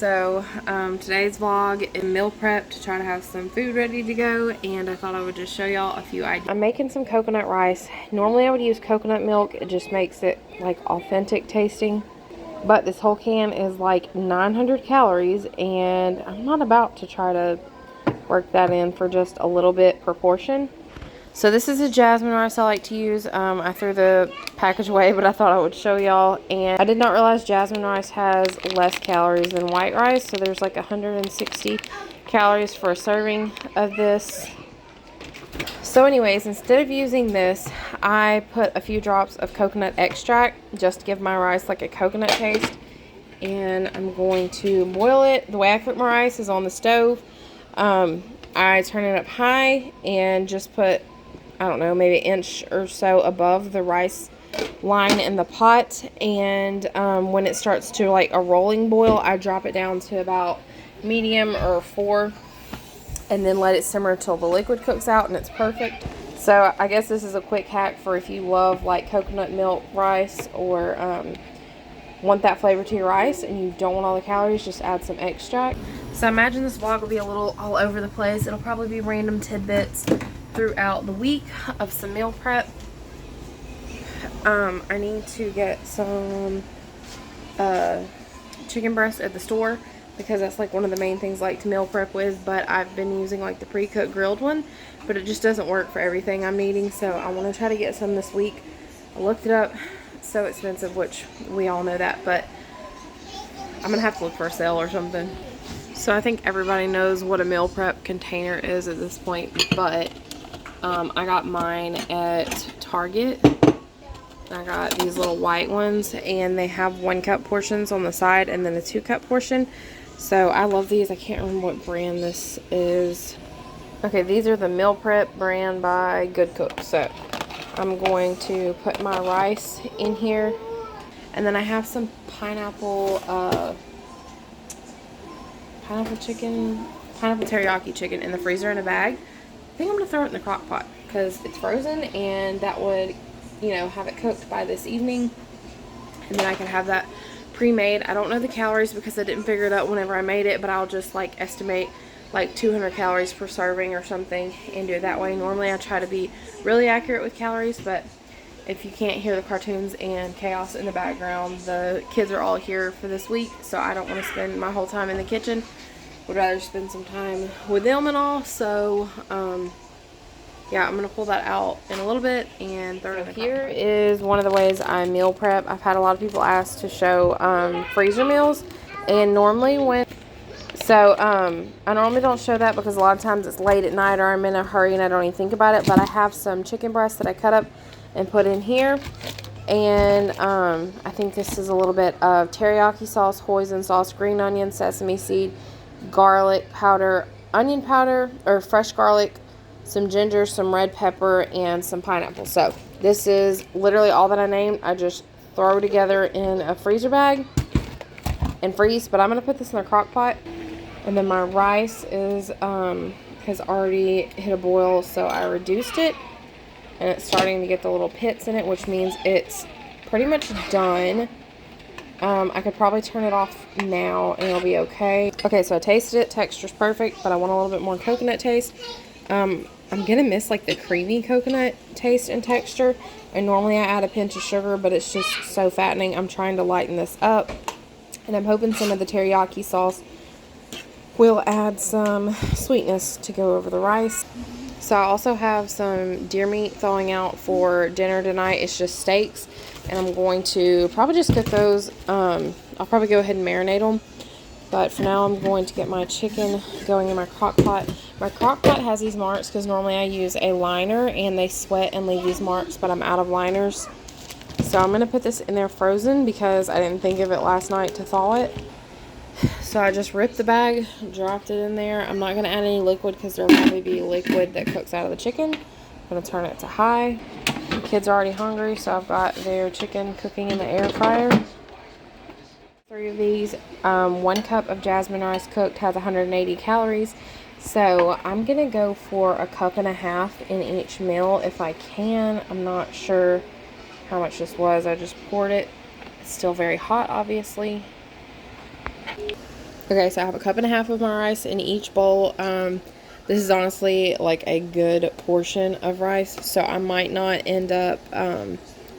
So today's vlog is meal prep to try to have some food ready to go, and I thought I would just show y'all a few ideas. I'm making some coconut rice. Normally I would use coconut milk. It just makes it like authentic tasting. But this whole can is like 900 calories, and I'm not about to try to work that in for just a little bit per portion. So this is a jasmine rice I like to use. I threw the package away, but I thought I would show y'all. And I did not realize jasmine rice has less calories than white rice. So there's like 160 calories for a serving of this. So anyways, instead of using this, I put a few drops of coconut extract just to give my rice like a coconut taste. And I'm going to boil it. The way I cook my rice is on the stove. I turn it up high and just put, I don't know, maybe an inch or so above the rice line in the pot. And when it starts to like a rolling boil, I drop it down to about medium or 4, and then let it simmer until the liquid cooks out, and it's perfect. So I guess this is a quick hack for if you love like coconut milk rice, or want that flavor to your rice and you don't want all the calories, just add some extract. So I imagine this vlog will be a little all over the place. It'll probably be random tidbits throughout the week of some meal prep. I need to get some chicken breast at the store, because that's like one of the main things I like to meal prep with. But I've been using like the pre-cooked grilled one, but it just doesn't work for everything I'm needing. So I want to try to get some this week. I looked it up. It's so expensive, which we all know that, but I'm gonna have to look for a sale or something. So I think everybody knows what a meal prep container is at this point, but I got mine at Target. I got these little white ones, and they have 1 cup portions on the side and then a 2 cup portion. So I love these. I can't remember what brand this is. Okay, these are the meal prep brand by Good Cook. So I'm going to put my rice in here, and then I have some pineapple teriyaki chicken in the freezer in a bag. I think I'm gonna throw it in the crock pot because it's frozen, and that would, you know, have it cooked by this evening, and then I can have that pre-made. I don't know the calories because I didn't figure it out whenever I made it, but I'll just like estimate like 200 calories per serving or something and do it that way. Normally I try to be really accurate with calories, but if you can't hear the cartoons and chaos in the background, the kids are all here for this week, so I don't want to spend my whole time in the kitchen. Would rather spend some time with them and all. So yeah, I'm gonna pull that out in a little bit and throw it in. Here is one of the ways I meal prep. I've had a lot of people ask to show freezer meals, and normally I normally don't show that because a lot of times it's late at night or I'm in a hurry and I don't even think about it. But I have some chicken breasts that I cut up and put in here, and I think this is a little bit of teriyaki sauce, hoisin sauce, green onion, sesame seed, garlic powder, onion powder or fresh garlic, some ginger, some red pepper, and some pineapple. So this is literally all that I named. I just throw together in a freezer bag and freeze. But I'm gonna put this in a crock pot, and then my rice is has already hit a boil, so I reduced it, and it's starting to get the little pits in it, which means it's pretty much done. I could probably turn it off now and it'll be okay. Okay, so I tasted it. Texture's perfect, but I want a little bit more coconut taste. I'm gonna miss like the creamy coconut taste and texture, and normally I add a pinch of sugar, but it's just so fattening. I'm trying to lighten this up, and I'm hoping some of the teriyaki sauce will add some sweetness to go over the rice. So I also have some deer meat thawing out for dinner tonight. It's just steaks, and I'm going to probably just cook those. I'll probably go ahead and marinate them, but for now I'm going to get my chicken going in my crock pot. My crock pot has these marks because normally I use a liner and they sweat and leave these marks, but I'm out of liners. So I'm going to put this in there frozen because I didn't think of it last night to thaw it. So I just ripped the bag, dropped it in there. I'm not going to add any liquid because there will probably be liquid that cooks out of the chicken. I'm going to turn it to high. The kids are already hungry, so I've got their chicken cooking in the air fryer. 3 of these. 1 cup of jasmine rice cooked has 180 calories. So I'm going to go for 1.5 cups in each meal if I can. I'm not sure how much this was. I just poured it. It's still very hot, obviously. Okay, so I have a cup and a half of my rice in each bowl. This is honestly like a good portion of rice, so I might not end up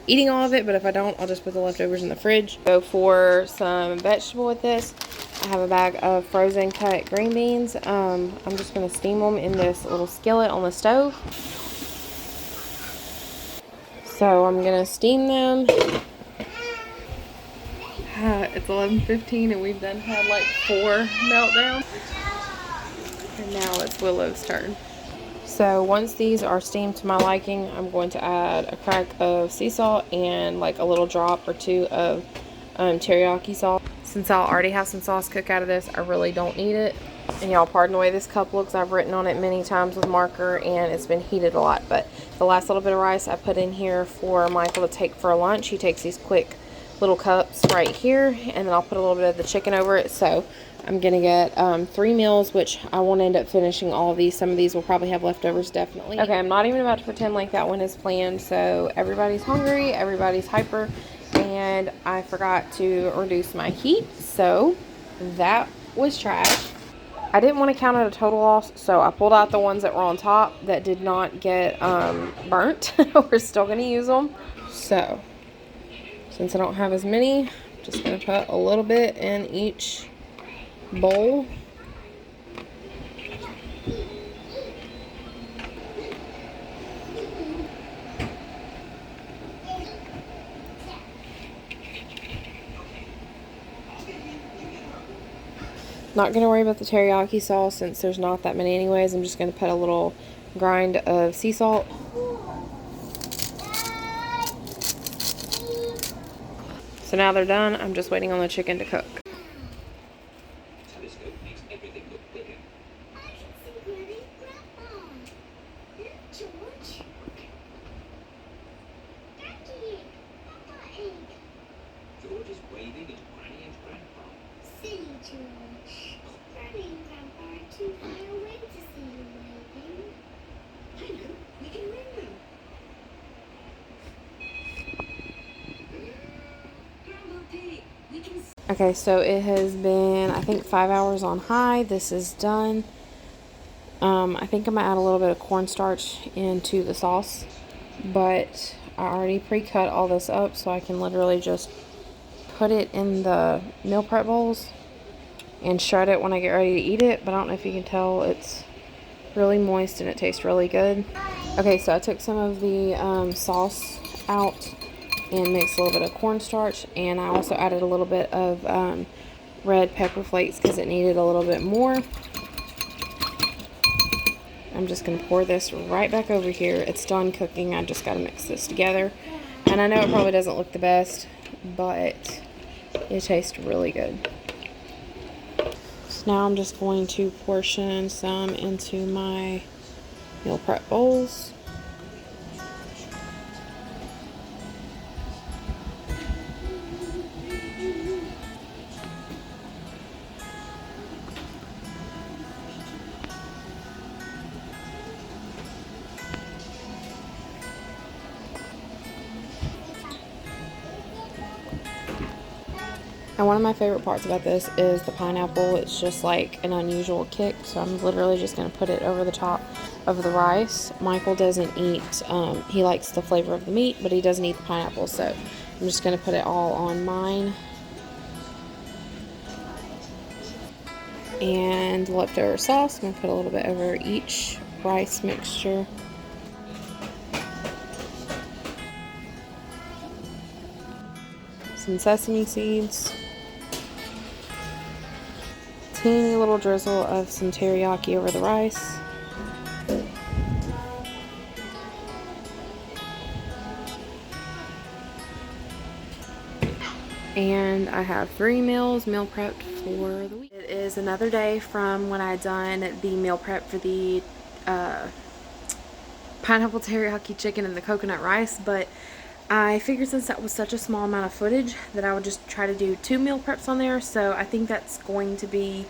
eating all of it, but if I don't, I'll just put the leftovers in the fridge. Go for some vegetable with this. I have a bag of frozen cut green beans. I'm just going to steam them in this little skillet on the stove. So I'm going to steam them. It's 11:15 and we've done had like 4 meltdowns. And now it's Willow's turn. So once these are steamed to my liking, I'm going to add a crack of sea salt and like a little drop or 2 of teriyaki sauce. Since I'll already have some sauce cook out of this, I really don't need it. And y'all pardon the way this cup looks. I've written on it many times with marker and it's been heated a lot. But the last little bit of rice I put in here for Michael to take for lunch. He takes these quick little cups right here, and then I'll put a little bit of the chicken over it. So I'm gonna get 3 meals, which I won't end up finishing all of these. Some of these will probably have leftovers, definitely. Okay, I'm not even about to pretend like that one is planned. So everybody's hungry, everybody's hyper, and I forgot to reduce my heat, so that was trash. I didn't want to count it a total loss, so I pulled out the ones that were on top that did not get burnt. We're still gonna use them. So since I don't have as many, I'm just going to put a little bit in each bowl. Not going to worry about the teriyaki sauce since there's not that many anyways. I'm just going to put a little grind of sea salt. So now they're done. I'm just waiting on the chicken to cook. George is waving at Granny and Grandpa. Silly George. Granny and Grandpa are too far away to see you waving. I know. We can ring them. Grandma Pig, we can... Okay, so it has been, I think, 5 hours on high. This is done. I think I'm going to add a little bit of cornstarch into the sauce. But I already pre-cut all this up so I can literally just put it in the meal prep bowls and shred it when I get ready to eat it. But I don't know if you can tell, it's really moist and it tastes really good. Okay, so I took some of the sauce out and mixed a little bit of cornstarch, and I also added a little bit of red pepper flakes because it needed a little bit more. I'm just going to pour this right back over here. It's done cooking. I just got to mix this together. And I know it probably doesn't look the best, but it tastes really good. So now I'm just going to portion some into my meal prep bowls. And one of my favorite parts about this is the pineapple. It's just like an unusual kick. So I'm literally just going to put it over the top of the rice. Michael doesn't eat, he likes the flavor of the meat, but he doesn't eat the pineapple. So I'm just going to put it all on mine. And leftover sauce, I'm going to put a little bit over each rice mixture. Some sesame seeds. Teeny little drizzle of some teriyaki over the rice. And I have 3 meals meal prepped for the week. It is another day from when I done the meal prep for the pineapple teriyaki chicken and the coconut rice, but I figured since that was such a small amount of footage that I would just try to do 2 meal preps on there. So I think that's going to be,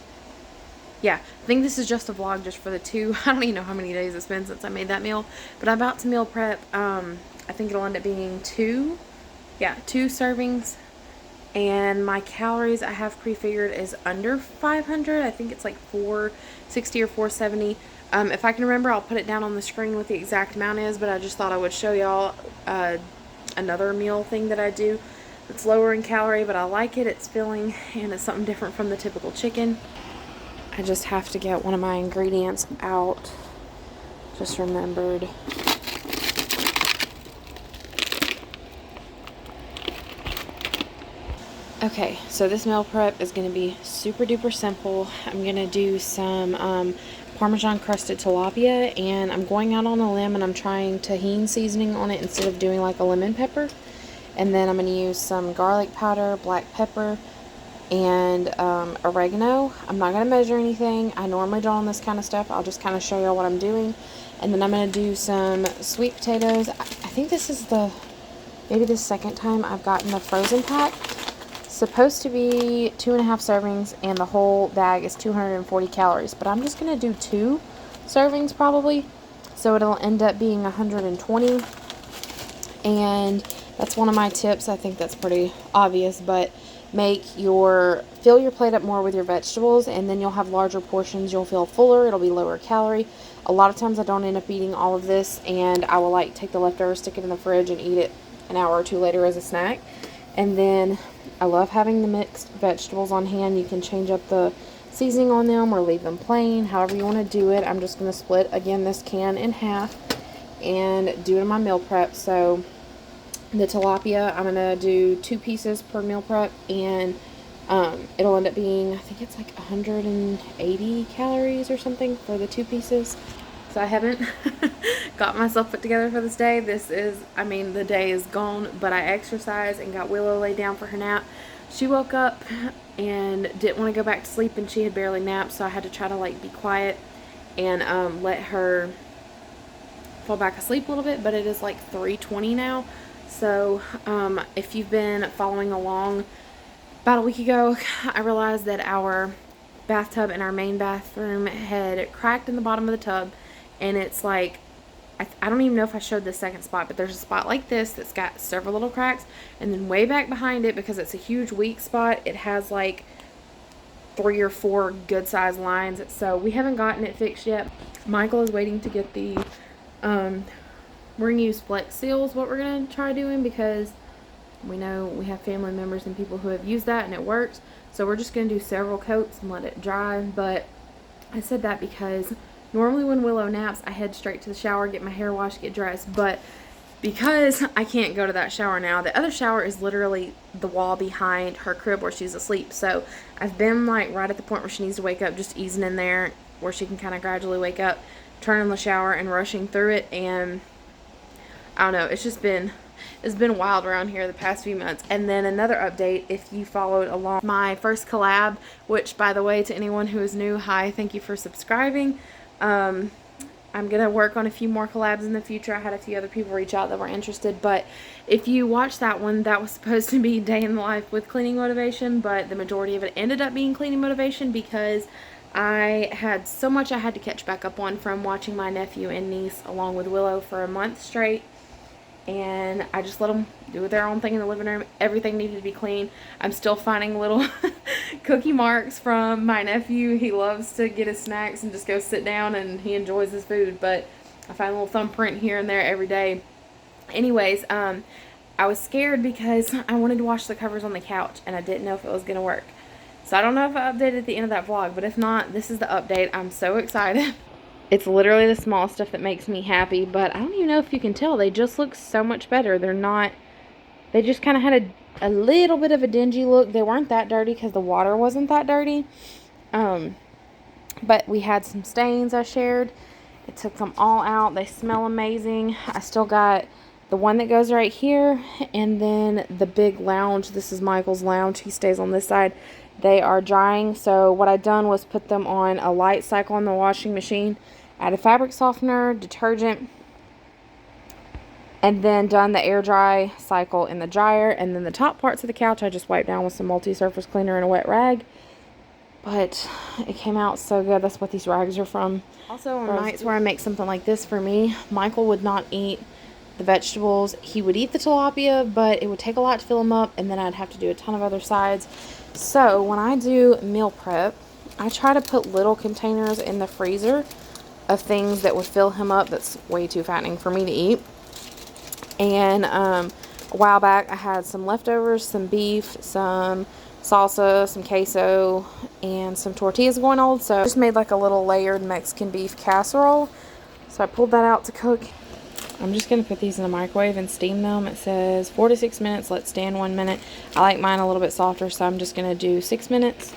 yeah, I think this is just a vlog just for the 2. I don't even know how many days it's been since I made that meal, but I'm about to meal prep. I think it'll end up being 2 servings And my calories I have prefigured is under 500. I think it's like 460 or 470. If I can remember, I'll put it down on the screen what the exact amount is, but I just thought I would show y'all another meal thing that I do. It's lower in calorie, but I like it. It's filling, and it's something different from the typical chicken. I just have to get one of my ingredients out. Just remembered. Okay, so this meal prep is going to be super duper simple. I'm going to do some Parmesan crusted tilapia, and I'm going out on a limb and I'm trying tahini seasoning on it instead of doing like a lemon pepper. And then I'm going to use some garlic powder, black pepper, and oregano. I'm not going to measure anything. I normally don't on this kind of stuff. I'll just kind of show y'all what I'm doing. And then I'm going to do some sweet potatoes. I think this is maybe the second time I've gotten the frozen pack. Supposed to be 2.5 servings, and the whole bag is 240 calories, but I'm just going to do 2 servings probably, so it'll end up being 120. And that's one of my tips. I think that's pretty obvious, but fill your plate up more with your vegetables, and then you'll have larger portions. You'll feel fuller. It'll be lower calorie. A lot of times I don't end up eating all of this, and I will like take the leftovers, stick it in the fridge, and eat it an hour or two later as a snack. And then I love having the mixed vegetables on hand. You can change up the seasoning on them or leave them plain, however you want to do it. I'm just going to split, again, this can in half and do it in my meal prep. So the tilapia, I'm going to do 2 pieces per meal prep, and it'll end up being, I think it's like 180 calories or something for the 2 pieces. So I haven't got myself put together for this day. The day is gone, but I exercised and got Willow laid down for her nap. She woke up and didn't want to go back to sleep, and she had barely napped, so I had to try to like be quiet and let her fall back asleep a little bit. But it is like 3:20 now. So if you've been following along, about a week ago, I realized that our bathtub in our main bathroom had cracked in the bottom of the tub. And it's like, I don't even know if I showed the second spot, but there's a spot like this that's got several little cracks. And then way back behind it, because it's a huge weak spot, it has like 3 or 4 good sized lines. So we haven't gotten it fixed yet. Michael is waiting to get the, we're going to use Flex Seals, what we're going to try doing, because we know we have family members and people who have used that and it works. So we're just going to do several coats and let it dry. But I said that because normally when Willow naps, I head straight to the shower, get my hair washed, get dressed. But because I can't go to that shower now, the other shower is literally the wall behind her crib where she's asleep. So I've been like right at the point where she needs to wake up, just easing in there where she can kind of gradually wake up, turning the shower and rushing through it. And I don't know, it's been wild around here the past few months. And then another update, if you followed along my first collab, which by the way, to anyone who is new, hi, thank you for subscribing. I'm going to work on a few more collabs in the future. I had a few other people reach out that were interested, but if you watch that one, that was supposed to be day in the life with cleaning motivation, but the majority of it ended up being cleaning motivation because I had so much I had to catch back up on from watching my nephew and niece along with Willow for a month straight. And I just let them do their own thing in the living room. Everything needed to be clean. I'm still finding little cookie marks from my nephew. He loves to get his snacks and just go sit down, and he enjoys his food. But I find a little thumbprint here and there every day. Anyways, I was scared because I wanted to wash the covers on the couch, and I didn't know if it was going to work. So I don't know if I updated at the end of that vlog, but if not, this is the update. I'm so excited. It's literally the small stuff that makes me happy, but I don't even know if you can tell. They just look so much better. They just kind of had a little bit of a dingy look. They weren't that dirty because the water wasn't that dirty. But we had some stains I shared. It took them all out. They smell amazing. I still got the one that goes right here, and then the big lounge. This is Michael's lounge. He stays on this side. They are drying, so what I done was put them on a light cycle in the washing machine, add a fabric softener, detergent, and then done the air dry cycle in the dryer. And then the top parts of the couch I just wiped down with some multi-surface cleaner and a wet rag. But it came out so good. That's what these rags are from. Also on nights where I make something like this for me, Michael would not eat the vegetables. He would eat the tilapia, but it would take a lot to fill him up, and then I'd have to do a ton of other sides. So when I do meal prep, I try to put little containers in the freezer of things that would fill him up that's way too fattening for me to eat. And a while back I had some leftovers, some beef, some salsa, some queso, and some tortillas going old. So I just made like a little layered Mexican beef casserole. So I pulled that out to cook. I'm just going to put these in the microwave and steam them. It says 4 to 6 minutes. Let stand 1 minute. I like mine a little bit softer, so I'm just going to do 6 minutes.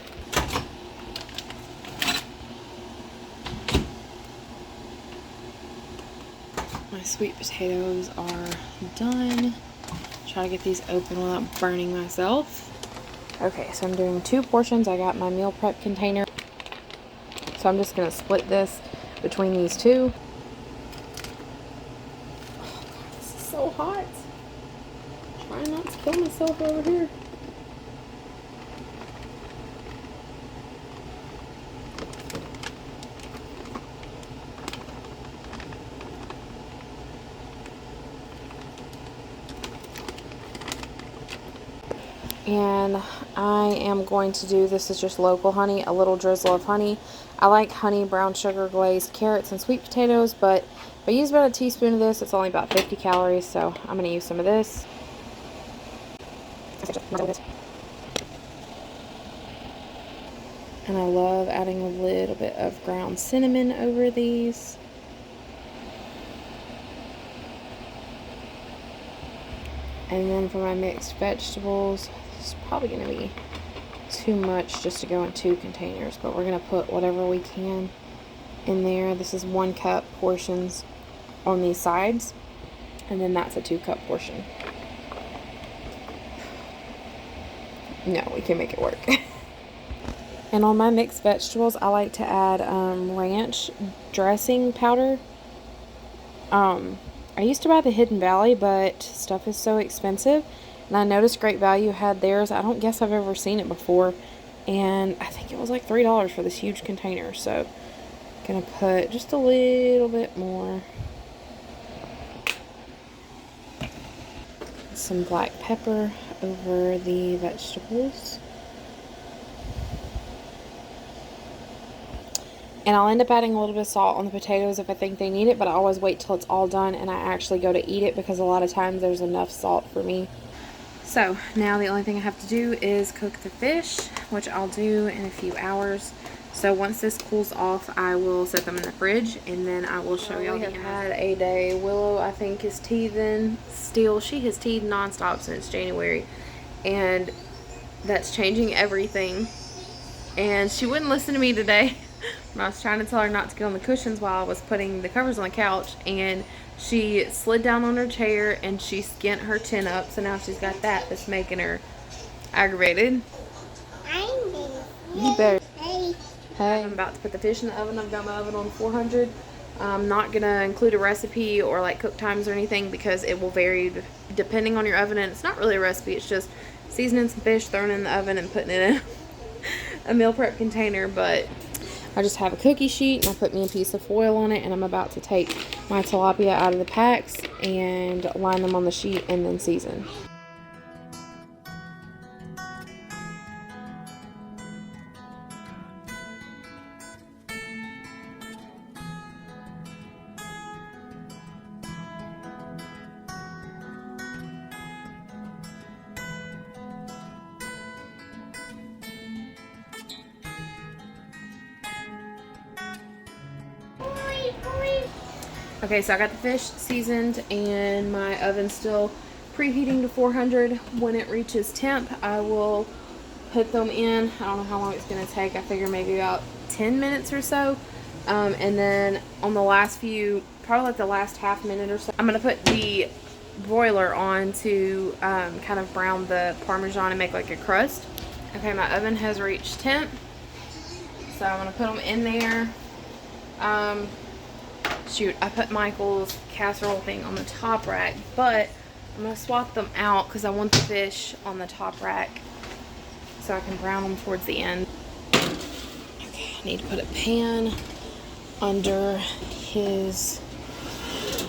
My sweet potatoes are done. Try to get these open without burning myself. Okay, so I'm doing 2 portions. I got my meal prep container. So I'm just going to split this between these 2. Oh, God, this is so hot. Trying not to kill myself over here. And I am going to do, this is just local honey, a little drizzle of honey. I like honey, brown sugar, glazed carrots, and sweet potatoes, but if I use about a teaspoon of this, it's only about 50 calories, so I'm going to use some of this. And I love adding a little bit of ground cinnamon over these. And then for my mixed vegetables, it's probably going to be too much just to go in 2 containers, but we're going to put whatever we can in there. This is 1 cup portions on these sides, and then that's a 2 cup portion. No, we can make it work. And on my mixed vegetables, I like to add ranch dressing powder. I used to buy the Hidden Valley, but stuff is so expensive. And I noticed Great Value had theirs. I don't guess I've ever seen it before. And I think it was like $3 for this huge container. So I'm going to put just a little bit more. Some black pepper over the vegetables. And I'll end up adding a little bit of salt on the potatoes if I think they need it, but I always wait till it's all done and I actually go to eat it, because a lot of times there's enough salt for me. So now the only thing I have to do is cook the fish, which I'll do in a few hours. So once this cools off, I will set them in the fridge, and then I will show y'all. We have had a day. Willow, I think, is teething still. She has teethed nonstop since January, and that's changing everything. And she wouldn't listen to me today. I was trying to tell her not to get on the cushions while I was putting the covers on the couch, and she slid down on her chair and she skint her chin up, so now she's got that's making her aggravated. You better. Hey. I'm about to put the fish in the oven. I've got my oven on 400. I'm not going to include a recipe or like cook times or anything, because it will vary depending on your oven, and it's not really a recipe, it's just seasoning some fish, throwing it in the oven, and putting it in a meal prep container. But I just have a cookie sheet, and I put me a piece of foil on it, and I'm about to take my tilapia out of the packs and line them on the sheet and then season. Okay, so I got the fish seasoned, and my oven's still preheating to 400. When it reaches temp, I will put them in. I don't know how long it's going to take. I figure maybe about 10 minutes or so. And then on the last few, probably like the last half minute or so, I'm going to put the broiler on to kind of brown the Parmesan and make like a crust. Okay, my oven has reached temp, so I'm going to put them in there. Shoot, I put Michael's casserole thing on the top rack, but I'm going to swap them out because I want the fish on the top rack so I can brown them towards the end. Okay, I need to put a pan under his...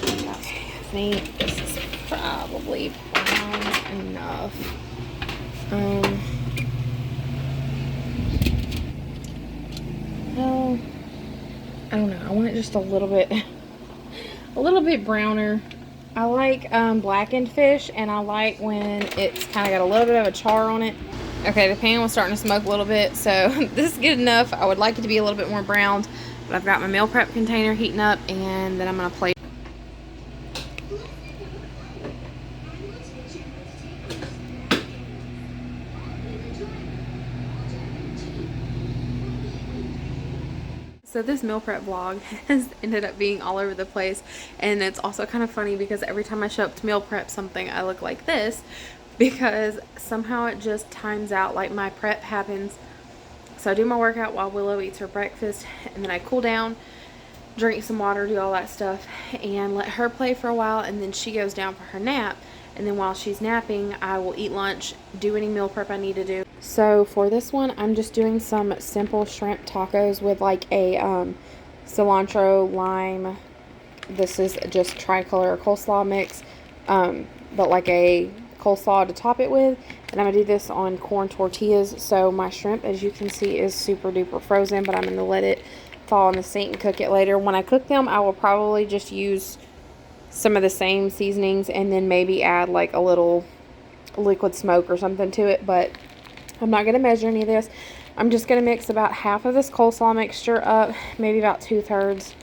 Okay, think this is probably brown enough. Well, I don't know. I want it just a little bit browner. I like blackened fish, and I like when it's kind of got a little bit of a char on it. Okay, the pan was starting to smoke a little bit, so this is good enough. I would like it to be a little bit more browned, but I've got my meal prep container heating up, and then I'm going to plate. So this meal prep vlog has ended up being all over the place, and it's also kind of funny because every time I show up to meal prep something, I look like this, because somehow it just times out. Like, my prep happens, so I do my workout while Willow eats her breakfast, and then I cool down, drink some water, do all that stuff, and let her play for a while, and then she goes down for her nap. And then while she's napping, I will eat lunch, do any meal prep I need to do. So for this one, I'm just doing some simple shrimp tacos with like a cilantro, lime. This is just tricolor coleslaw mix, but like a coleslaw to top it with. And I'm going to do this on corn tortillas. So my shrimp, as you can see, is super duper frozen, but I'm going to let it fall in the sink and cook it later. When I cook them, I will probably just use some of the same seasonings and then maybe add like a little liquid smoke or something to it, but I'm not going to measure any of this. I'm just going to mix about half of this coleslaw mixture up, maybe about 2/3,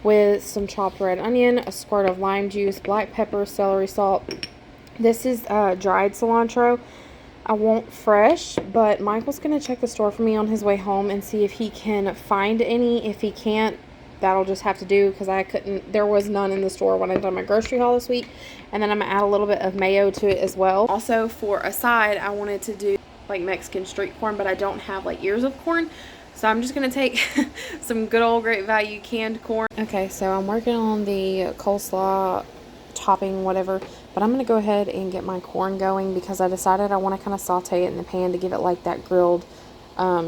with some chopped red onion, a squirt of lime juice, black pepper, celery salt. This is dried cilantro. I want fresh, but Michael's going to check the store for me on his way home and see if he can find any. If he can't, that'll just have to do, because there was none in the store when I done my grocery haul this week. And then I'm going to add a little bit of mayo to it as well. Also, for a side, I wanted to do like Mexican street corn, but I don't have like ears of corn. So I'm just going to take some good old Great Value canned corn. Okay, so I'm working on the coleslaw topping, whatever. But I'm going to go ahead and get my corn going, because I decided I want to kind of saute it in the pan to give it like that grilled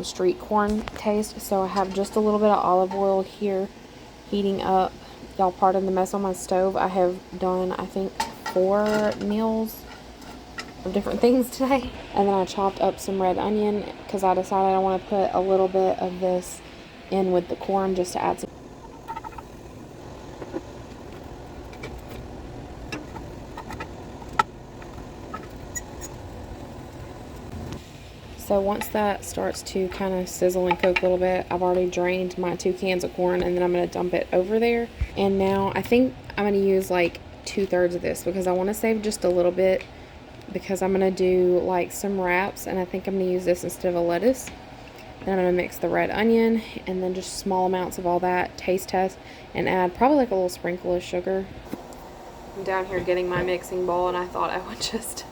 street corn taste. So I have just a little bit of olive oil here heating up. Y'all pardon the mess on my stove. I have done, I think, 4 meals of different things today. And then I chopped up some red onion, because I decided I want to put a little bit of this in with the corn just to add some. So once that starts to kind of sizzle and cook a little bit, I've already drained my 2 cans of corn, and then I'm going to dump it over there. And now I think I'm going to use like 2/3 of this, because I want to save just a little bit, because I'm going to do like some wraps, and I think I'm going to use this instead of a lettuce. Then I'm going to mix the red onion, and then just small amounts of all that, taste test, and add probably like a little sprinkle of sugar. I'm down here getting my mixing bowl, and I thought I would just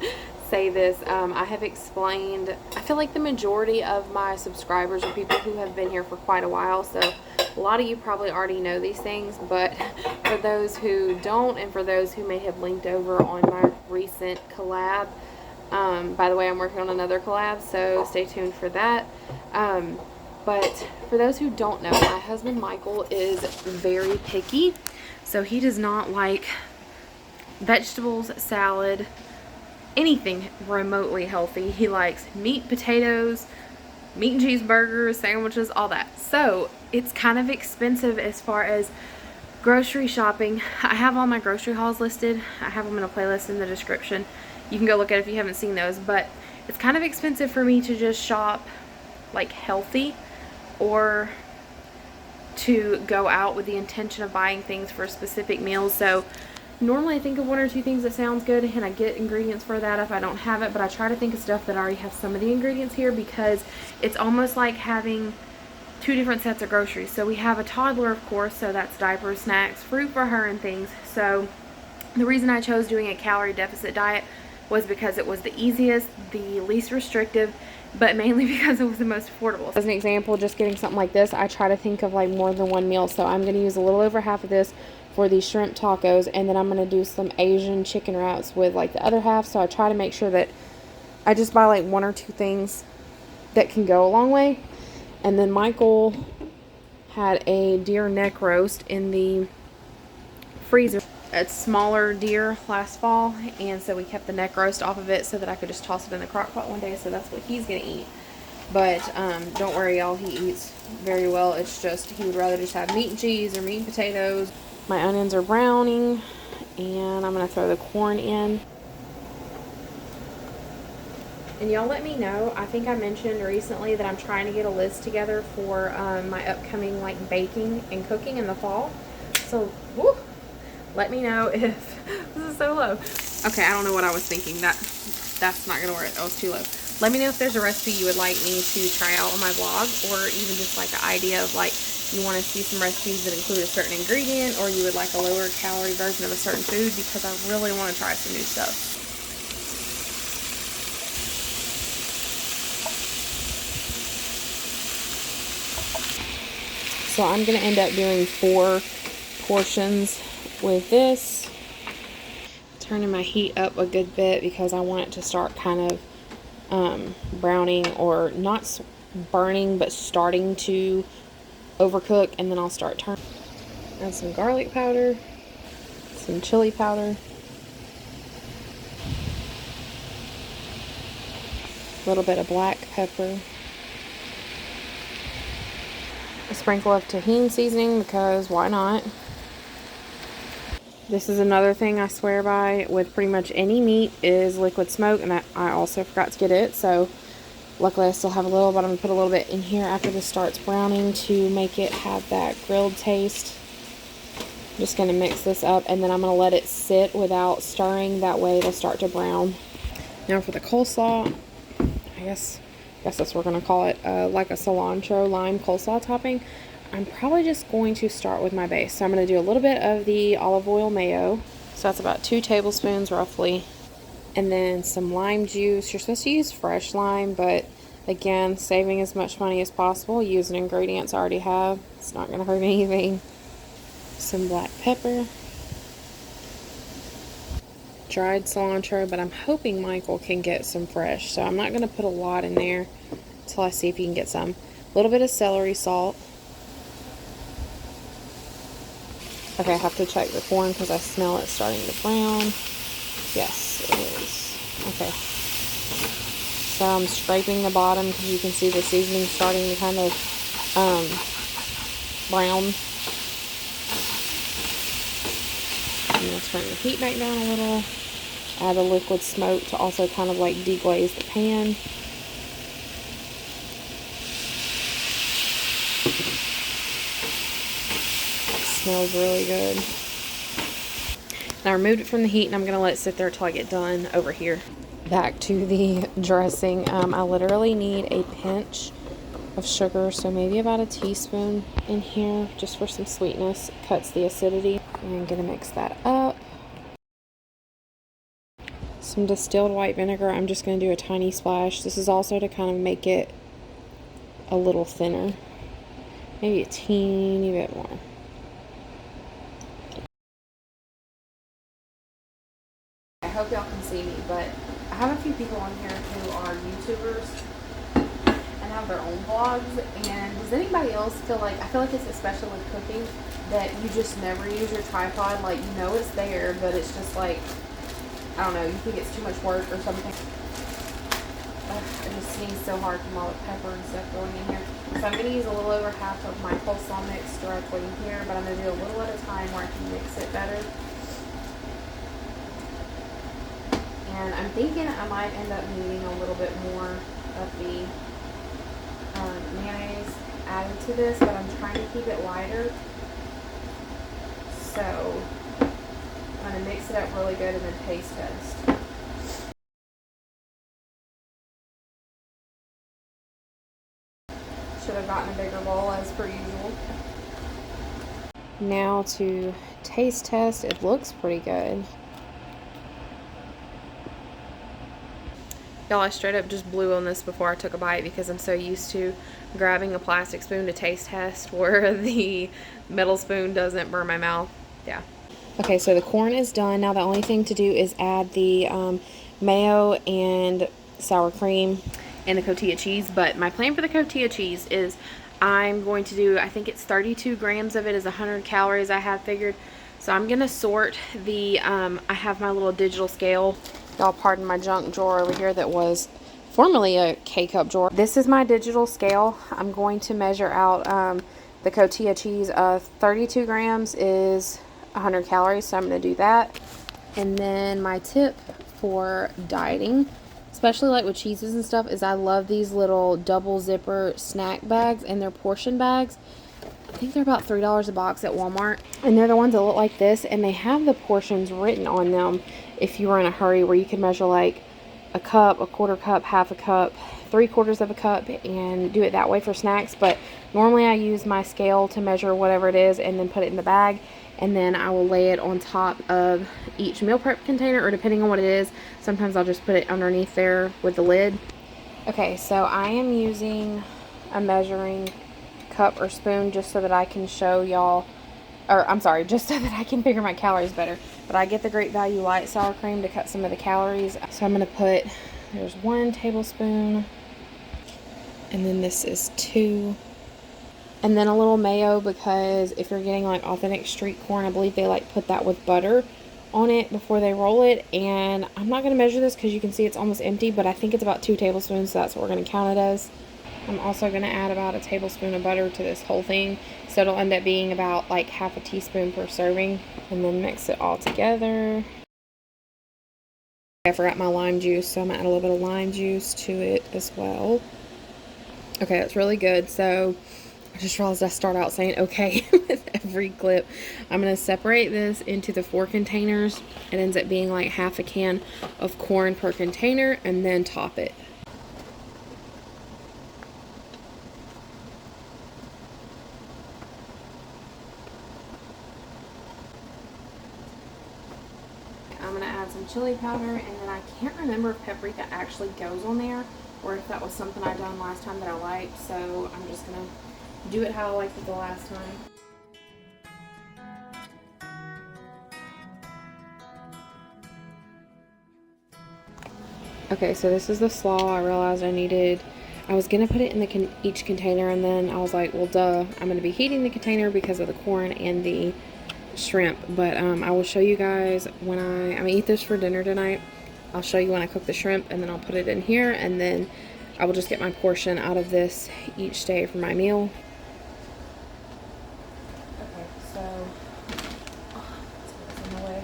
say this. I have explained, I feel like the majority of my subscribers are people who have been here for quite a while, so a lot of you probably already know these things, but for those who don't, and for those who may have linked over on my recent collab, by the way, I'm working on another collab, so stay tuned for that. But for those who don't know, my husband Michael is very picky, so he does not like vegetables, salad, anything remotely healthy. He likes meat, potatoes, meat and cheeseburgers, sandwiches, all that. So it's kind of expensive as far as grocery shopping. I have all my grocery hauls listed. I have them in a playlist in the description. You can go look at it if you haven't seen those. But it's kind of expensive for me to just shop like healthy, or to go out with the intention of buying things for specific meals. So normally I think of 1 or 2 things that sounds good, and I get ingredients for that if I don't have it, but I try to think of stuff that already has some of the ingredients here, because it's almost like having 2 different sets of groceries. So we have a toddler, of course, so that's diapers, snacks, fruit for her, and things. So the reason I chose doing a calorie deficit diet was because it was the easiest, the least restrictive, but mainly because it was the most affordable. As an example, just getting something like this, I try to think of like more than 1 meal. So I'm going to use a little over half of this for these shrimp tacos, and then I'm going to do some Asian chicken wraps with like the other half. So I try to make sure that I just buy like 1 or 2 things that can go a long way. And then Michael had a deer neck roast in the freezer. a smaller deer last fall, and so we kept the neck roast off of it so that I could just toss it in the crock pot one day, so that's what he's gonna eat. But don't worry, y'all, he eats very well. It's just he would rather just have meat and cheese or meat and potatoes. My onions are browning, and I'm gonna throw the corn in. And y'all let me know, I think I mentioned recently that I'm trying to get a list together for my upcoming like baking and cooking in the fall. So, woo, let me know if this is so low. Okay, I don't know what I was thinking. That's not gonna work. That was too low. Let me know if there's a recipe you would like me to try out on my vlog, or even just like an idea of like you want to see some recipes that include a certain ingredient, or you would like a lower calorie version of a certain food, because I really want to try some new stuff. So I'm going to end up doing 4 portions with this. Turning my heat up a good bit because I want it to start kind of browning, or not burning, but starting to overcook, and then I'll start turning. Add some garlic powder, some chili powder, a little bit of black pepper, a sprinkle of tahini seasoning, because why not? This is another thing I swear by with pretty much any meat is liquid smoke, and I also forgot to get it, so luckily I still have a little, but I'm going to put a little bit in here after this starts browning to make it have that grilled taste. I'm just going to mix this up, and then I'm going to let it sit without stirring, that way it'll start to brown. Now for the coleslaw, I guess that's what we're going to call it, like a cilantro lime coleslaw topping. I'm probably just going to start with my base. So I'm going to do a little bit of the olive oil mayo. So that's about 2 tablespoons roughly. And then some lime juice. You're supposed to use fresh lime, but again, saving as much money as possible. Using ingredients I already have. It's not going to hurt anything. Some black pepper. Dried cilantro, but I'm hoping Michael can get some fresh. So I'm not going to put a lot in there until I see if he can get some. A little bit of celery salt. Okay, I have to check the corn because I smell it starting to brown. Yes, it is. Okay. So I'm scraping the bottom because you can see the seasoning starting to kind of brown. I'm going to turn the heat back down a little. Add a liquid smoke to also kind of like deglaze the pan. Smells really good. And I removed it from the heat, and I'm going to let it sit there until I get done over here. Back to the dressing. I literally need a pinch of sugar, so maybe about a teaspoon in here just for some sweetness. It cuts the acidity. And I'm going to mix that up. Some distilled white vinegar. I'm just going to do a tiny splash. This is also to kind of make it a little thinner. Maybe a teeny bit more. I hope y'all can see me, but I have a few people on here who are YouTubers and have their own vlogs. And does anybody else feel like, I feel like it's especially with cooking, that you just never use your tripod? Like, you know it's there, but it's just like, I don't know, you think it's too much work or something. It just sneezed so hard from all the pepper and stuff going in here. So I'm going to use a little over half of my coleslaw mix directly in here, but I'm going to do a little at a time where I can mix it better. And I'm thinking I might end up needing a little bit more of the mayonnaise added to this, but I'm trying to keep it lighter. So I'm going to mix it up really good and then taste test. Should have gotten a bigger bowl as per usual. Now to taste test. It looks pretty good. Y'all, I straight up just blew on this before I took a bite because I'm so used to grabbing a plastic spoon to taste test where the metal spoon doesn't burn my mouth. Yeah. Okay, so the corn is done. Now the only thing to do is add the mayo and sour cream and the cotija cheese. But my plan for the cotija cheese is I'm going to do, I think it's 32 grams of it is 100 calories I have figured. So I'm gonna sort the, I have my little digital scale. Y'all pardon my junk drawer over here that was formerly a K-cup drawer. This is my digital scale. I'm going to measure out the cotija cheese. 32 grams is 100 calories, so I'm gonna do that. And then my tip for dieting, especially like with cheeses and stuff, is I love these little double zipper snack bags, and they're portion bags. I think they're about $3 a box at Walmart, and they're the ones that look like this, and they have the portions written on them if you were in a hurry, where you can measure like a cup, a quarter cup, half a cup, 3/4 of a cup, and do it that way for snacks. But normally I use my scale to measure whatever it is and then put it in the bag, and then I will lay it on top of each meal prep container, or depending on what it is, sometimes I'll just put it underneath there with the lid. Okay, so I am using a measuring cup or spoon just so that I can show y'all, or I'm sorry, just so that I can figure my calories better. But I get the Great Value light sour cream to cut some of the calories. So I'm going to put, there's 1 tablespoon, and then this is 2, and then a little mayo, because if you're getting like authentic street corn, I believe they like put that with butter on it before they roll it. And I'm not going to measure this because you can see it's almost empty, but I think it's about 2 tablespoons, so that's what we're going to count it as. I'm also going to add about a tablespoon of butter to this whole thing, so it'll end up being about like half a teaspoon per serving, and then mix it all together. I forgot my lime juice, so I'm going to add a little bit of lime juice to it as well. Okay, that's really good. So I just realized I start out saying okay with every clip. I'm going to separate this into the 4 containers. It ends up being like half a can of corn per container, and then top it. I'm going to add some chili powder, and then I can't remember if paprika actually goes on there, or if that was something I done last time that I liked, so I'm just going to do it how I liked it the last time. Okay, so this is the slaw. I realized I was going to put it in each container, and then I was like, well, duh, I'm going to be heating the container because of the corn and the shrimp. But I will show you guys when I'm gonna eat this for dinner tonight. I'll show you when I cook the shrimp, and then I'll put it in here, and then I will just get my portion out of this each day for my meal. Okay, so in the way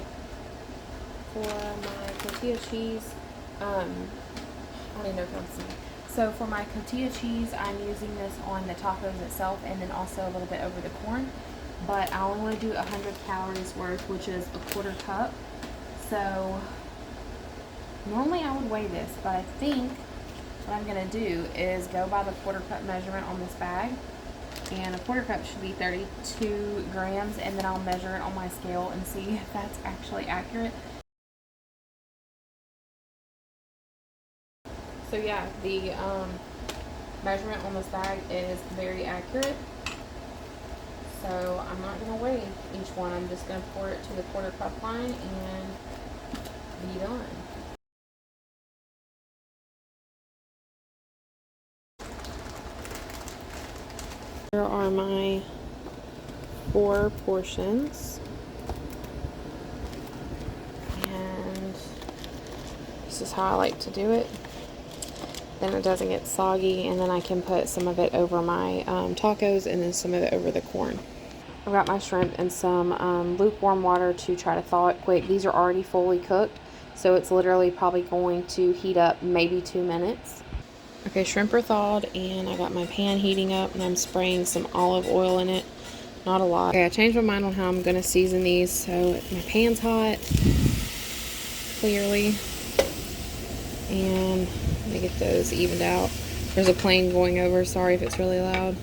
for my tortilla cheese. I don't even know if I'm seeing. So for my tortilla cheese, I'm using this on the tacos itself, and then also a little bit over the corn. But I only want to do 100 calories worth, which is a quarter cup. So normally I would weigh this, but I think what I'm going to do is go by the quarter cup measurement on this bag. And a quarter cup should be 32 grams, and then I'll measure it on my scale and see if that's actually accurate. So yeah, the measurement on this bag is very accurate. So I'm not going to weigh each one. I'm just going to pour it to the quarter cup line and be done. Here are my 4 portions. And this is how I like to do it. Then it doesn't get soggy, and then I can put some of it over my tacos, and then some of it over the corn. I've got my shrimp in some lukewarm water to try to thaw it quick. These are already fully cooked, so it's literally probably going to heat up maybe 2 minutes. Okay, shrimp are thawed, and I got my pan heating up, and I'm spraying some olive oil in it. Not a lot. Okay, I changed my mind on how I'm going to season these. So my pan's hot, clearly, and let me get those evened out. There's a plane going over. Sorry if it's really loud.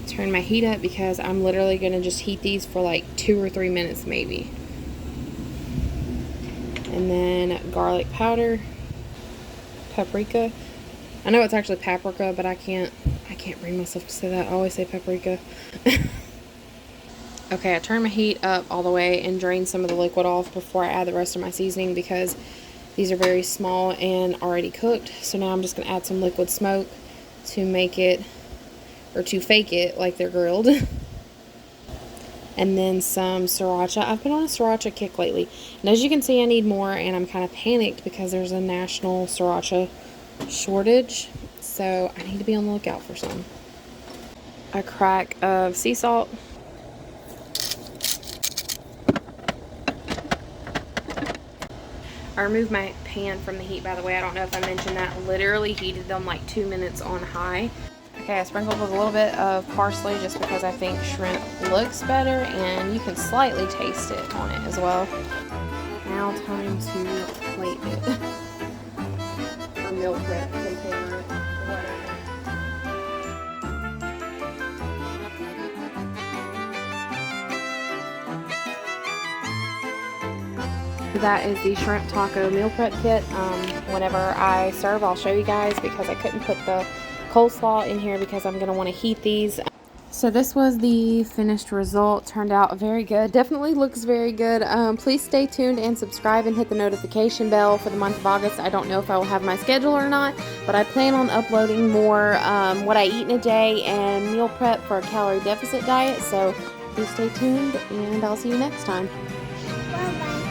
Turn my heat up because I'm literally going to just heat these for like 2 or 3 minutes maybe. And then garlic powder, paprika. I know it's actually paprika, but I can't bring myself to say that. I always say paprika. Okay, I turned my heat up all the way and drained some of the liquid off before I add the rest of my seasoning, because these are very small and already cooked. So now I'm just going to add some liquid smoke to make it, or to fake it like they're grilled. and then some sriracha. I've been on a sriracha kick lately, and as you can see, I need more, and I'm kind of panicked because there's a national sriracha shortage, so I need to be on the lookout for some. A crack of sea salt. I removed my pan from the heat, by the way. I don't know if I mentioned that. Literally heated them like 2 minutes on high. Okay, I sprinkled with a little bit of parsley just because I think shrimp looks better, and you can slightly taste it on it as well. Now time to plate it. Or meal prep container, whatever. That is the shrimp taco meal prep kit. Whenever I serve, I'll show you guys because I couldn't put the coleslaw in here because I'm going to want to heat these. So this was the finished result. Turned out very good. Definitely looks very good. Please stay tuned and subscribe and hit the notification bell for the month of August. I don't know if I will have my schedule or not, but I plan on uploading more what I eat in a day and meal prep for a calorie deficit diet. So please stay tuned, and I'll see you next time. Bye-bye.